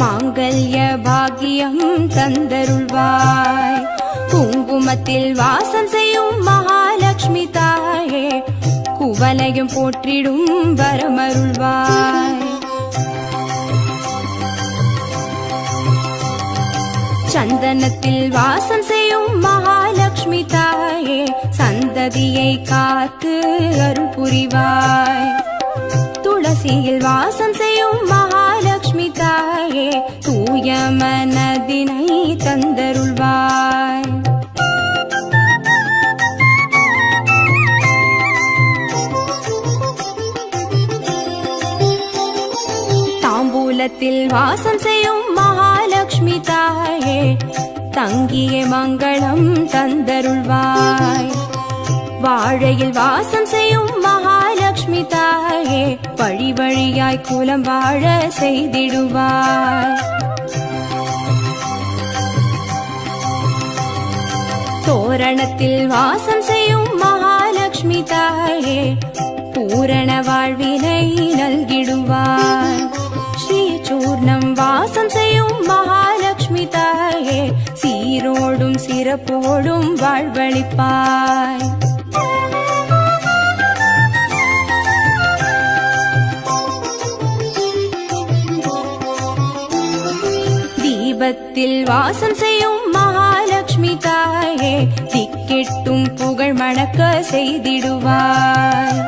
மாங்கல்ய பாக்கியம் தந்தருள்வாய். குங்குமத்தில் வாசம் செய்யும் மகாலட்சுமி தாயே குவலையும் போற்றிடும் வரமருள்வாய். சந்தனத்தில் வாசம் செய்யும் மகாலட்சுமி தாயே சந்ததியை காத்து அருள் புரிவாய். துளசியில் வாசம் செய்யும் மகாலட்சுமி தாயே தூய மனதினை தந்தருள்வாய். தாம்பூலத்தில் வாசம் செய்யும் மகாலட்சுமி தாயே தங்கிய மங்களம் தந்தருள்வாய். வாழையில் வாசம் செய்யும் மகாலட்சுமி தாயே வழி வழியாய் குலம் வாழ செய்திடுவாய். தோரணத்தில் வாசம் செய்யும் மகாலட்சுமி தாயே பூரண வாழ்வினை நல்கிடுவாய். ஸ்ரீசூர்ணம் வாசம் செய்யும் மகாலட்சுமி தாயே சீரோடும் சிறப்போடும் வாழ்வளிப்பாய். தீபத்தில் வாசம் செய்யும் மகாலட்சுமி தாயே திக்கெட்டும் புகழ் மணக்க செய்திடுவாய்.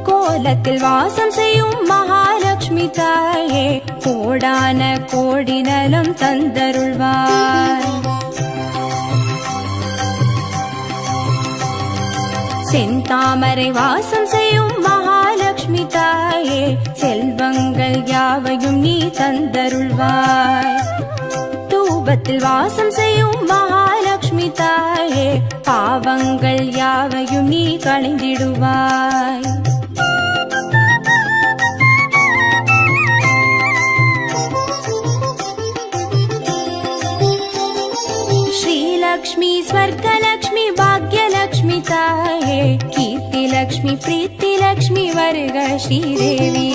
கோலத்தில் வாசம் செய்யும் மகாலட்சுமி தாயே கோடான கோடி நலம் தந்தருள்வாய். செந்தாமரை வாசம் செய்யும் மகாலட்சுமி தாயே செல்வங்கள் யாவையும் நீ தந்தருள்வாய். தூபத்தில் வாசம் செய்யும் மகாலட்சுமி தாயே பாவங்கள் யாவையும் நீ களைந்திடுவாய். श्रीलक्ष्मी स्वर्गलक्ष्मी भाग्यलक्ष्मी ताये कीर्तिलक्ष्मी प्रीतिलक्ष्मी वर्ग श्रीदेवी.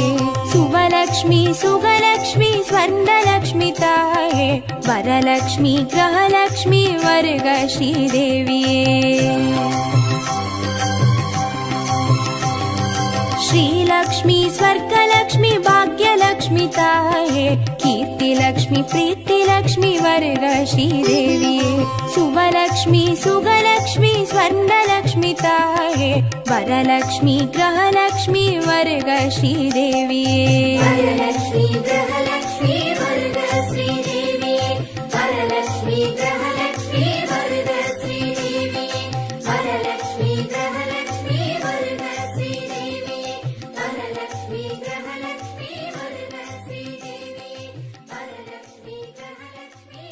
सुवलक्ष्मी सुगलक्ष्मी स्वर्णलक्ष्मी ताये वरलक्ष्मी ग्रहलक्ष्मी वर्ग श्रीदेवी. श्रीलक्ष्मी स्वर्गलक्ष्मी भाग्यलक्ष्मी ताये कीर्तिलक्ष्मी प्रीतिलक्ष्मी वर्ग श्रीदेवी. सुवलक्ष्मी सुगलक्ष्मी स्वर्णलक्ष्मी ताये वरलक्ष्मी ग्रहलक्ष्मी वर्ग श्रीदेवी. वरलक्ष्मी ग्रहलक्ष्मी वर्ग श्रीदेवी. वरलक्ष्मी ग्रहलक्ष्मी वर्ग श्रीदेवी. वरलक्ष्मी ग्रहलक्ष्मी वर्ग श्रीदेवी. वरलक्ष्मी ग्रहलक्ष्मी वर्ग श्रीदेवी. वरलक्ष्मी ग्रहलक्ष्मी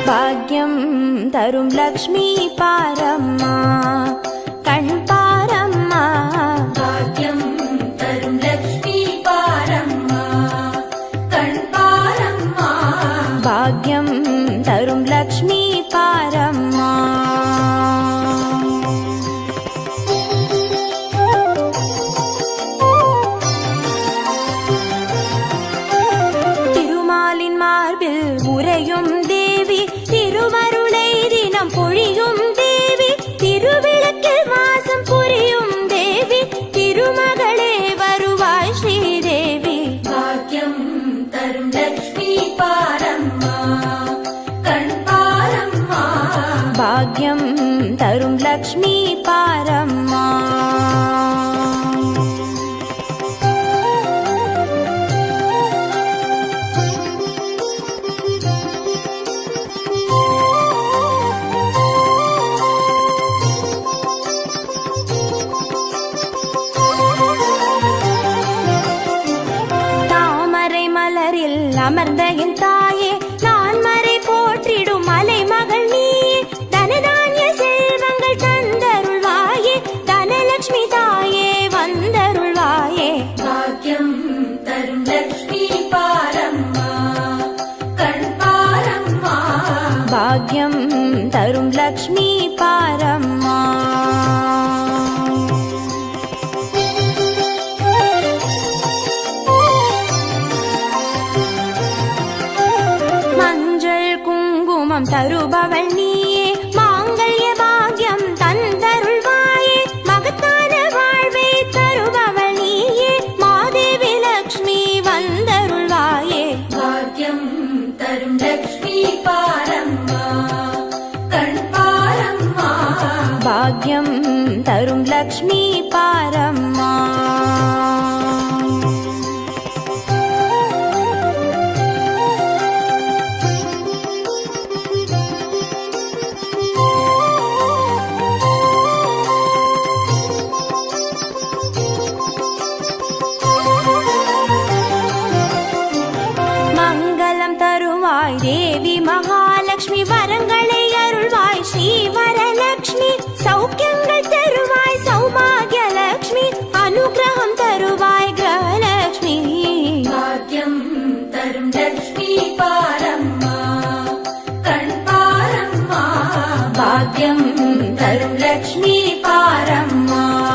भाग्यं तरुं लक्ष्मी पारम्मा कण् पारम्मा. भाग्यं तरुं लक्ष्मी पारम्मा कण् पारम्मा. भाग्यं तरुं लक्ष्मी पारम्मा. திருமாலின் மார்பில் உறையும் தேவி திருமருளை தினம் பொழியும் தேவி. திருவிளக்கில் வாசம் புரியும் தேவி திருமகளே வருவாய் ஸ்ரீதேவி. பாக்கியம் தரும் லக்ஷ்மி பாரம்மா கண் பாரம்மா. பாக்கியம் தரும் லக்ஷ்மி பாரம்மா. அமர்ந்த என் தாயே நான் மறை போற்றிடும் மலை மகள் நீ தனதானிய செல்வங்கள் தந்தருள் लक्ष्मी पारम्मा। மங்களம் தருவாய் தேவி மகாலட்சுமி, வரங்களை அருள்வாய் ஸ்ரீ வரலட்சுமி, சௌக்கியங்கள் தருவாய் சௌபாகியலட்சுமி, அனுகிரகம் தருவாய் கிரகலட்சுமி. பாக்யம் தரும் லட்சுமி பாரம்மா, கண் பாரம்மா. பாக்யம் தரும் லக்ஷ்மி பாரம்மா.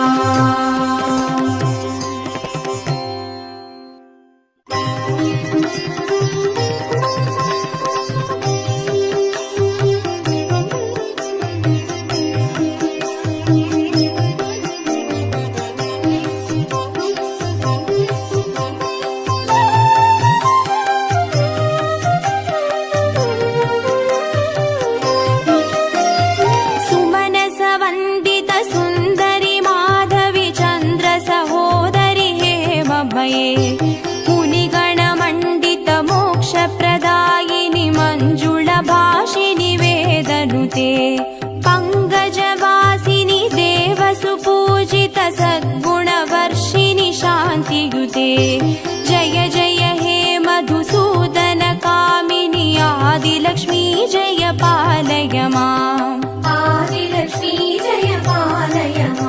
मुनिगणमण्डित मोक्षप्रदायिनि मञ्जुळभाषिनि वेदनुते, पङ्कजवासिनि देवसुपूजित सद्गुणवर्षिणि शान्तियुते. जय जय हे मधुसूदन कामिनि आदिलक्ष्मी जय पालय माम्. आदिलक्ष्मी जय पालय माम्.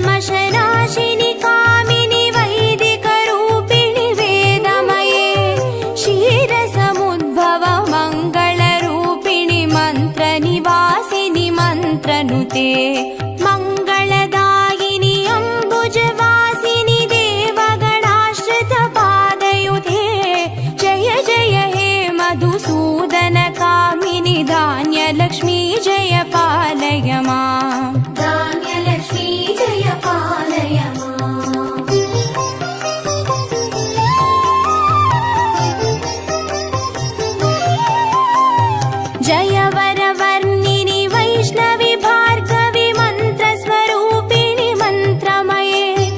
कल्मषनाशिनि कामिनि वैदिकरूपिणि वेदमये, क्षीरसमुद्भव मङ्गलरूपिणि मन्त्रनिवासिनि मन्त्रनुते, मङ्गलदायिनि अम्बुजवासिनि देवगणाश्रितपादयुते. जय जय हे मधुसूदन कामिनि धान्यलक्ष्मी जय पालय माम्. धान्यलक्ष्मी जय पालय माम्. जय वरवर्णिनि वैष्णवि भार्गवि मन्त्रस्वरूपिणि मन्त्रमये,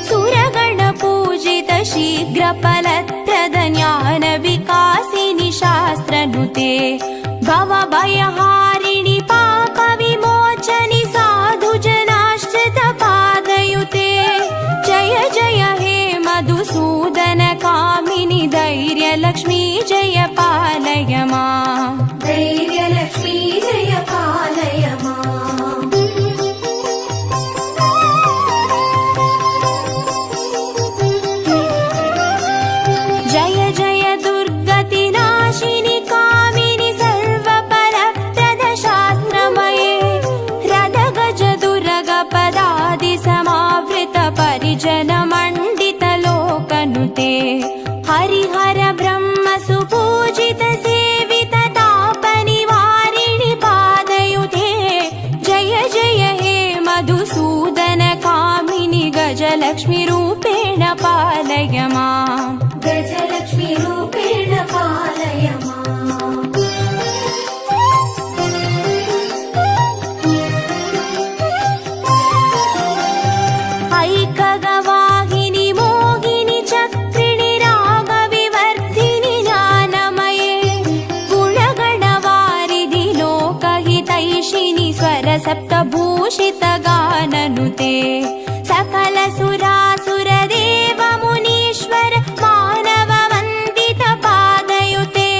सुरगणपूजित शीघ्रफलप्रद ज्ञानविकासिनि शास्त्रनुते, भवभयहारिणि पापविमोचनि साधुजनाश्रितपादयुते. जय जय हे मधुसूदन कामिनि धैर्यलक्ष्मी जय पालय माम्. धैर्यलक्ष्मी जय पालय माम्. जय जय दुर्गतिनाशिनि कामिनि सर्वफलप्रद शास्त्रमये, रथगज दुर्गपदादि समावृत परिजनमण्डित लोकनुते, हरिहर ब्रह्म सुपूजित सेवित तापनिवारिणि पादयुते. जय जय हे मधुसूदन कामिनि गजलक्ष्मी रूपेण पालय माम्. गजलक्ष्मी रूपेण पालय माम्. ऐकगवाहिनि मोहिनि चक्रिणि रागविवर्धिनि ज्ञानमये, गुणगणवारिधि लोकहितैषिणि स्वरसप्तभूषित गाननुते, सकल सुरासुर देव मुनीश्वर मानव वन्दित पादयुते.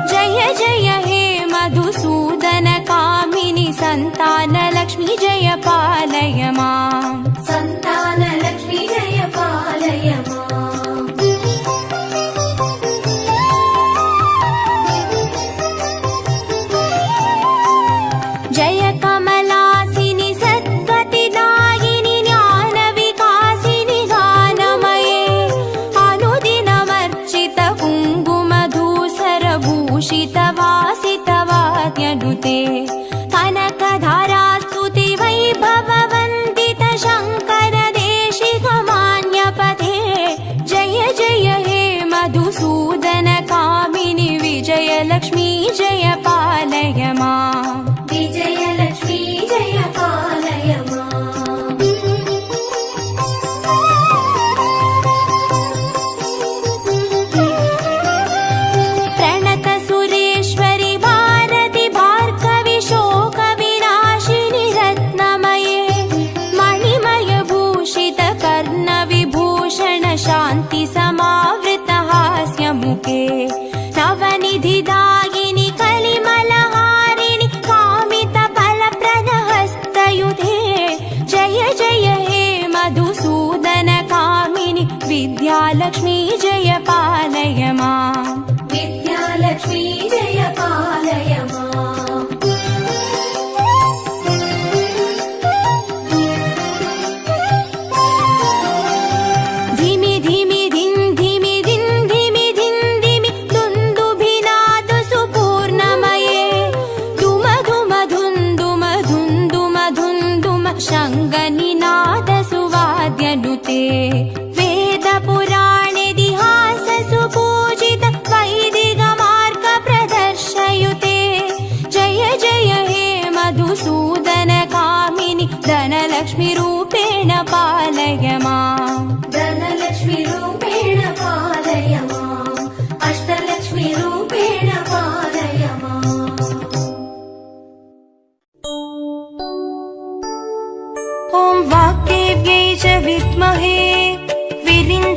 जय जय हे मधुसूदन कामिनि सन्तानलक्ष्मी जय पालय माम्. सन्तानलक्ष्मी जय पालय माम्. जय कमलासिनि सद्गतिदायिनि ज्ञानविकासिनि गानमये, अनुदिनमर्चित कुङ्कुमधूसरभूषित वासितवाद्यनुते, कनकधारास्तुति वैभववन्दित शङ्कर देशिकमान्यपते. जय जय हे मधुसूदन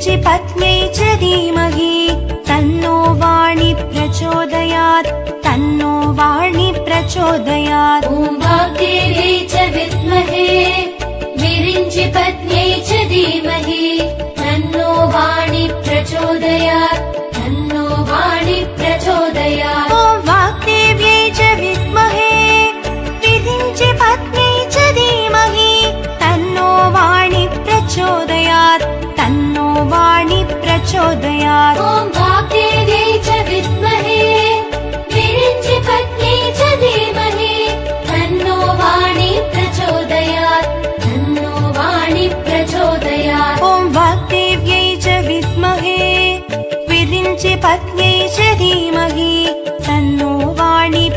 विरिञ्चि पत्न्यै च धीमहि तन्नो वाणी प्रचोदयात् तन्नो वाणी प्रचोदयात् ॐ वाग्देव्यै च विद्महे विरिञ्चि पत्न्यै च धीमहि तन्नो वाणी प्रचोदयात् तन्नो वाणी प्रचोदयात् ॐ वाग्देव्यै च विद्महे विरिञ्चि पत्न्यै च धीमहि तन्नो वाणी प्रचोदयात् तन्नो वाणी प्रचोदयात् ॐ वाग्देव्यै च विद्महे विरिञ्चि पत्न्यै च धीमहि तन्नो वाणी प्रचोदयात् तन्नो वाणी प्रचोदयात् ॐ वाग्देव्यै च विद्महे विरिञ्चि पत्न्यै च धीमहि तन्नो वाणी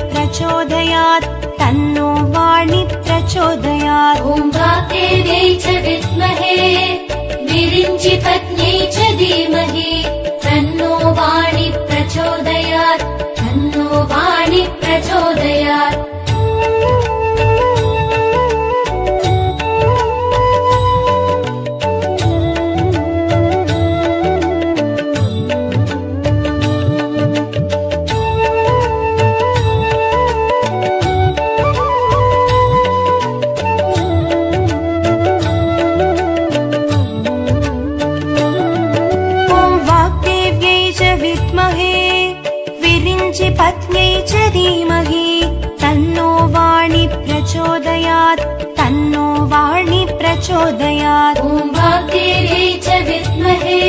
प्रचोदयात् तन्नो वाणी प्रचोदयात् ॐ वाग्देव्यै च विद्महे विरिञ्चि पत्न्यै च धीमहि तन्नो वाणी प्रचोदयात् तन्नो वाणी प्रचोदयात् पत्न्यै च धीमहि तन्नो वाणी प्रचोदयात् तन्नो वाणी प्रचोदयात् ॐ वाग्देव्यै च विद्महे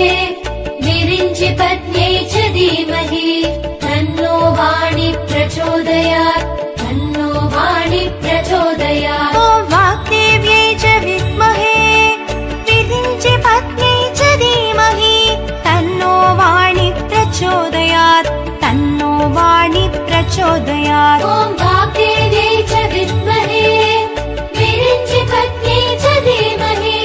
विरिञ्चि पत्न्यै च धीमहि तन्नो वाणी प्रचोदयात् तन्नो वाणी प्रचोदयात् ॐ वाग्देव्यै च विद्महे विरिञ्चि पत्न्यै च धीमहि तन्नो वाणी प्रचोदयात् तन्नो वाणी प्रचोदयात् ॐ वाग्देव्यै च विद्महे विरिञ्चि पत्न्यै च धीमहि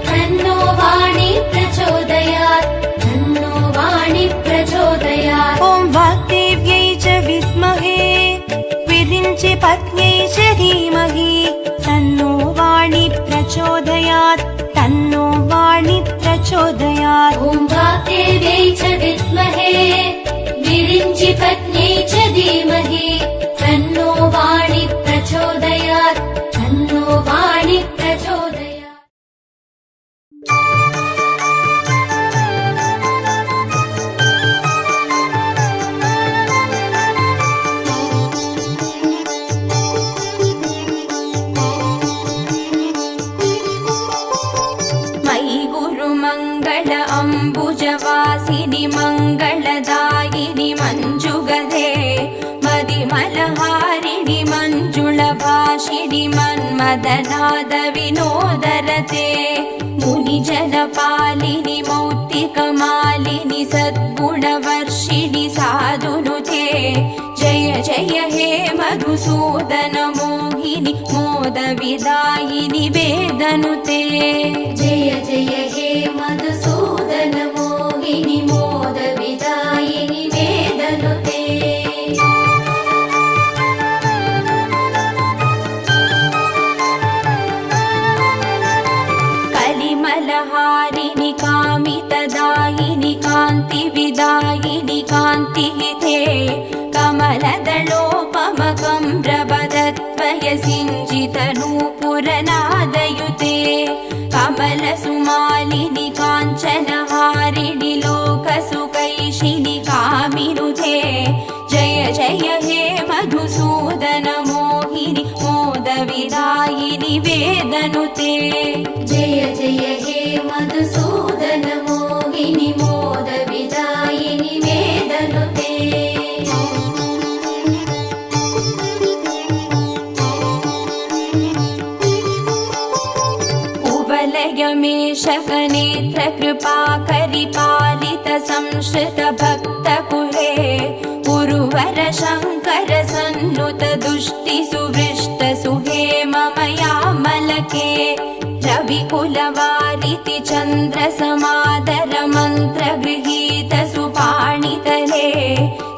तन्नो वाणी प्रचोदयात् तन्नो वाणी प्रचोदयात् ॐ वाग्देव्यै च विद्महे विरिञ्चि पत्न्यै च धीमहि तन्नो वाणी प्रचोदयात् तन्नो वाणी प्रचोदयात् ॐ वाग्देव्यै च विद्महे विरिञ्चि पत्न्यै च धीमहि तन्नो वाणी प्रचोदयात् तन्नो वाणी प्रचोदयात् मयि गुरुमङ्गल अम्बुजवासिनि मङ्गलदायिनि मञ्जुगदे मदिमलहारिणि मञ्जुळभाषिणि मन्मदनाद विनोदरते मुनिजनपालिनि मौक्तिकमालिनि सद्गुणवर्षिणि साधुनुते जय जय हे मधुसूदन मोहिनि मोदविदायिनि वेदनुते जय जय हे मधुसूदन मोहिनि मोदविदायिनि वेदनुते कलिमलहारिणि कामितदायिनि कान्तिविदायिनि कान्तिहिते कमलदलोपमकं प्रबदत्वयसिञ्जितनूपुरनादयुते कमलसुमालिनि काञ्चनहारिणि लोकसुकैशिनि कामिनुते जय जय हे मधुसूदन मोहिनि मोदविदायिनि वेदनुते जय जय हे मधुसूदन मोहिनि मोदविदायिनि वेदनुते कुवलयमेषकनेत्रकृपाकरिपालित संश्रितभक्तकुले गुरुवर शङ्कर सन्नुत दुष्टिसुवृष्टसुहेममयामलके रविकुलवारिति चन्द्रसमादर मन्त्रगृहीत सुपाणितले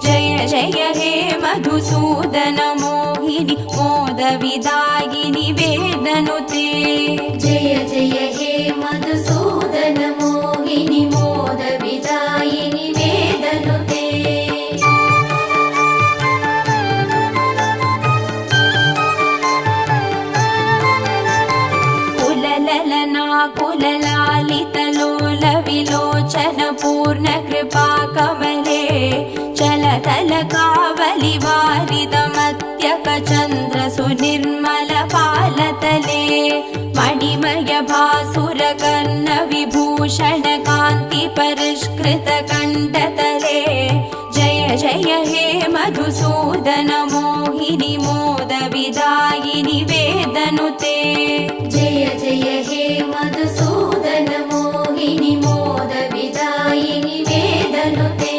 जय जय हे मधुसूदन मोहिनि मोदविदायिनि वेदनुते जय जय हे मधुसूदन मोहिनि मोद कमलकावलिवारितमत्यकचन्द्र सुनिर्मलपालतले मणिमय भासुरकर्णविभूषण कान्तिपरिष्कृतकण्ठतले जय जय हे मधुसूदन मोहिनि मोदविदायिनि वेदनुते जय जय हे मधुसूदन मोहिनि मोदविदायिनि वेदनुते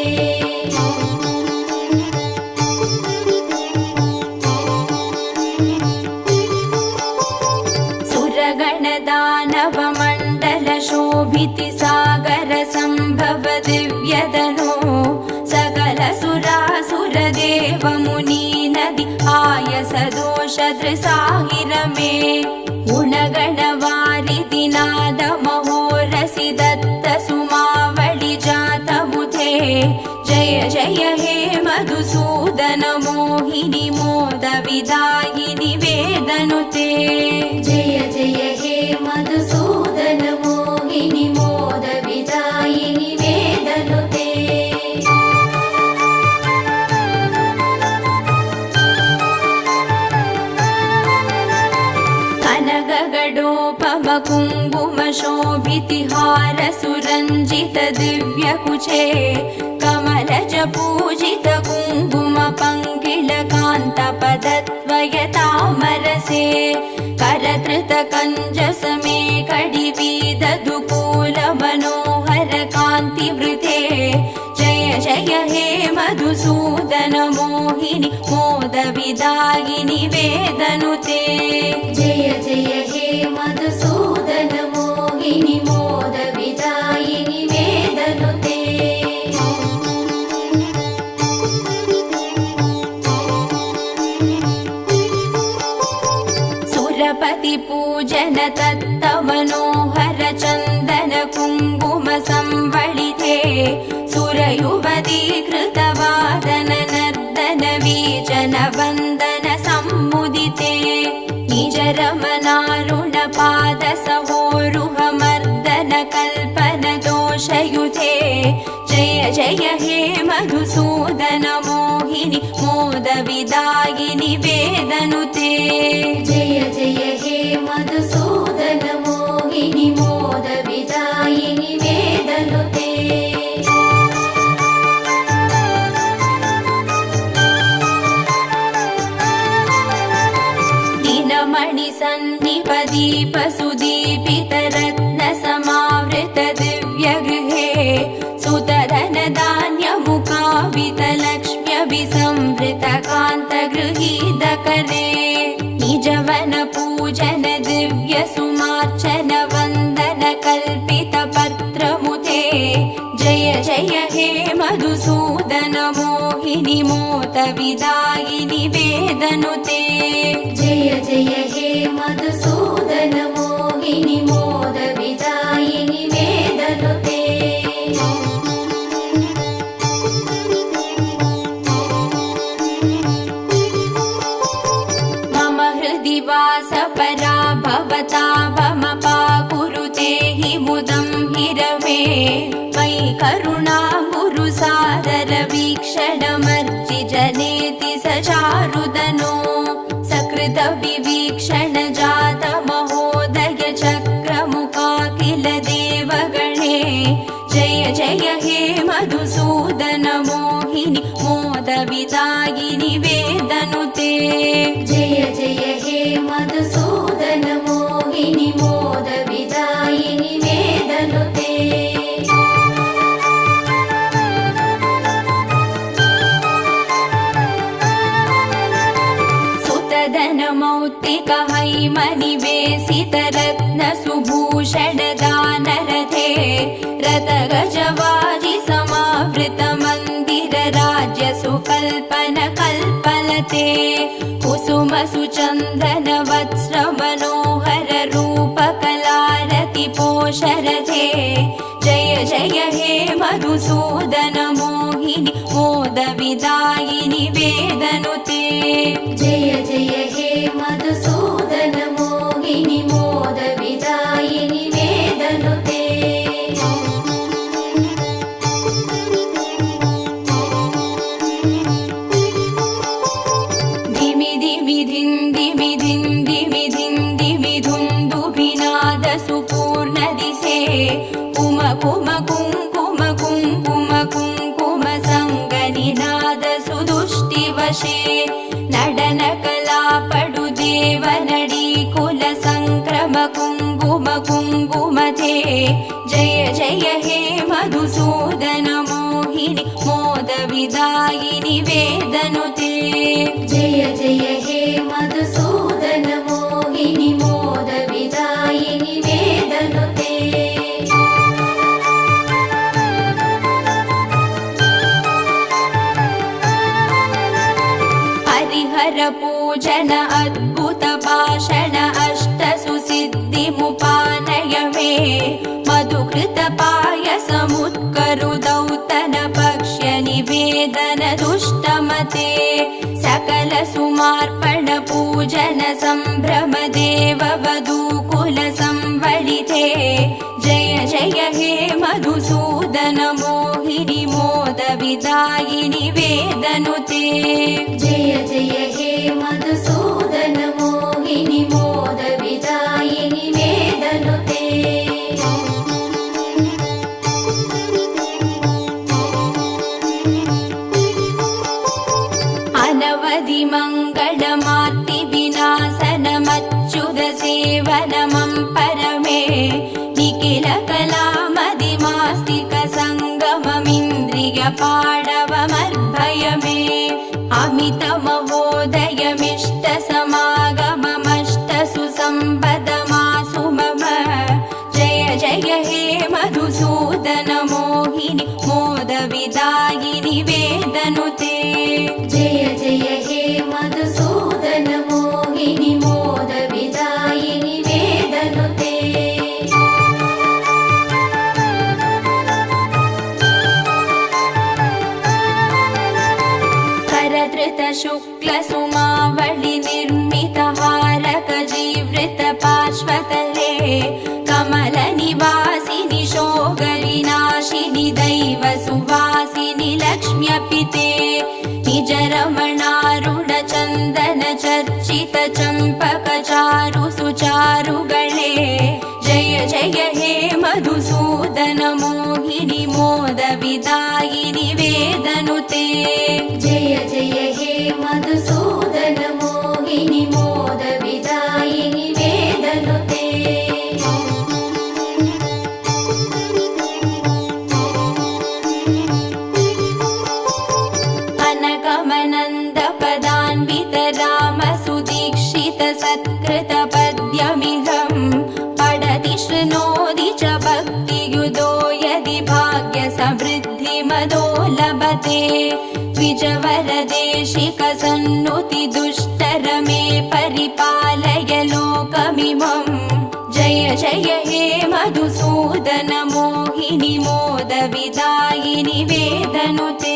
शोभिति सागर संभव दिव्यदनो सकल सुरासुर देव मुनि नदि आयस दोष दृसाहिरमे गुणगणवारिधि नाद महोरसि दत्त सुमावळि जात बुधे जय जय हे मधुसूदन मोहिनि मोद विदायिनि वेदनुते जय जय हे मधुसूदन मोहिनि मोद विदायिनि वेदनुते कनगगडोपम कुङ्कुम शोभितिहार सुरञ्जित दिव्यकुचे कमलज पूजित कुङ्कुम पङ्किल कान्त पदद्वयतामरसे करधृत कञ्जसमे कडिवीद दुकूल मनोहर कान्तिवृते जय जय हे मधुसूदन मोहिनि मोद विदायिनि वेदनुते जय जय हे मधुसूदन मोहिनि मोद विदायिनि वेदनुते सुरपति पूजन तत्त मनोहर चन्दन कुङ्कुम संवलिते सुरयुवती कृतवादन नर्दन वीजन वन्दन सम्मुदिते निज रमणारुण पाद सहोरुह मर्दन कल्पन दोषयुते जय जय हे मधुसूदन मोहिनि मोद विदायिनि वेदनुते जय जय हे मधुसूदन मोहिनि मोद विदायिनि वेदनुते दिनमणि सन्निप दीप सुदीपित रत्न समावृत दिव्य गृहे सुतधन धान्य मुखावित लक्ष्म्यभिसंवृत कान्त गृहीत करे निजवन पूजन दिव्य सुमार्चन वन्दन कल्पित पत्रमुते जय जय हे मधुसूदन मोहिनि मोद विदायिनि वेदनुते जय जय हे मधुसूदन मोहिनि मोद विदायिनि वेदनुते मम हृदि वास परा भवता भमपाकुरुते हि मुदं हिरवे मयि करुणा गुरु सादर वीक्षणमर्चि जनेति स चारुदनो सकृत विवीक्षण जात महोदय चक्रमुखा किल देवगणे जय जय हे मधुसूदन मोहिनि मोद विदायिनि वेदनुते जय जय हे मधुसूदन मोहिनि मोद विदायिनि वेदनुते सुतधन मौक्तिक हैमनिवेशित रत्न सुभूषण दानरथे रथ गजवाजि समावृत मन्दिर राज्य सुकल्पन कल्पलते कुसुम सुचन्दन वत्स्र मनोहर रूप कलारति पोषरथे जय जय हे मधुसूदन मोहिनि मोद विदायिनि वेदनुते जय जय हे मधुसूदन मोहिनि मोद विदायिनि वेदनुते वशे नडन कला पडु देवनडी कुल संक्रम कुङ्कुम कुङ्कुमते जय जय हे मधुसूदन मोहिनि मोद विदायिनि वेदनुते जय जय हे मधुसूदन मोहिनि मोद विदायिनि वेदनुते हरिहर पूजन अद्भुत भाषण अष्ट सुसिद्धिमुपानय मे मधुकृत पायसमुत्करु दौतन पक्ष्य निवेदन दुष्टमते सकल सुमार्पण पूजन सम्भ्रम देव वधूकुल संवलिते जय जय हे मधुसूदन मोहिनि मोद विदायिनि वेदनुते जय जय हे मधुसूदन मोहिनि मोद विदायिनि वेदनुते अनवधि मङ्गलमार्ति विनाशनमच्युत सेवनमं परमे निखिल कलामदिमास्तिक सङ्गममिन्द्रिय पाडवमर्भय मे अमितमवोदयमिष्ट समागममष्ट सुसम्पदमासु मम जय जय हे मधुसूदन मोहिनि मोद विदायिनि वेदनुते जय जय हे मधुसूदन मोहिनि मोद विदायिनि वेदनुते करधृत शुक्ल सुमावळि निर्मित हारक जीवृत पार्श्वतले कमल निवासिनि शोगविनाशिनि दैव सुवासिनि लक्ष्म्यपिते निज रमणारुण चन्दन चर्चित चम्पक चारु सुचारुगणे जय जय हे मधुसूदन मोहिनि मोद विदायिनि वेदनुते जय जय हे मधुसूदन मोहिनि मोद विदायिनि वेदनुते अनगमनन्द पदान्वित राम सुदीक्षित सत्कृत पद्यमिदं पठति शृणोति च भक्तियुतो यदि भाग्य समृद्धि मदो लभते द्विजवरदेशिक सन्नुति दुष्टर मे परिपालय लोकमिमम् जय जय हे मधुसूदन मोहिनि मोद विदायिनि वेदनुते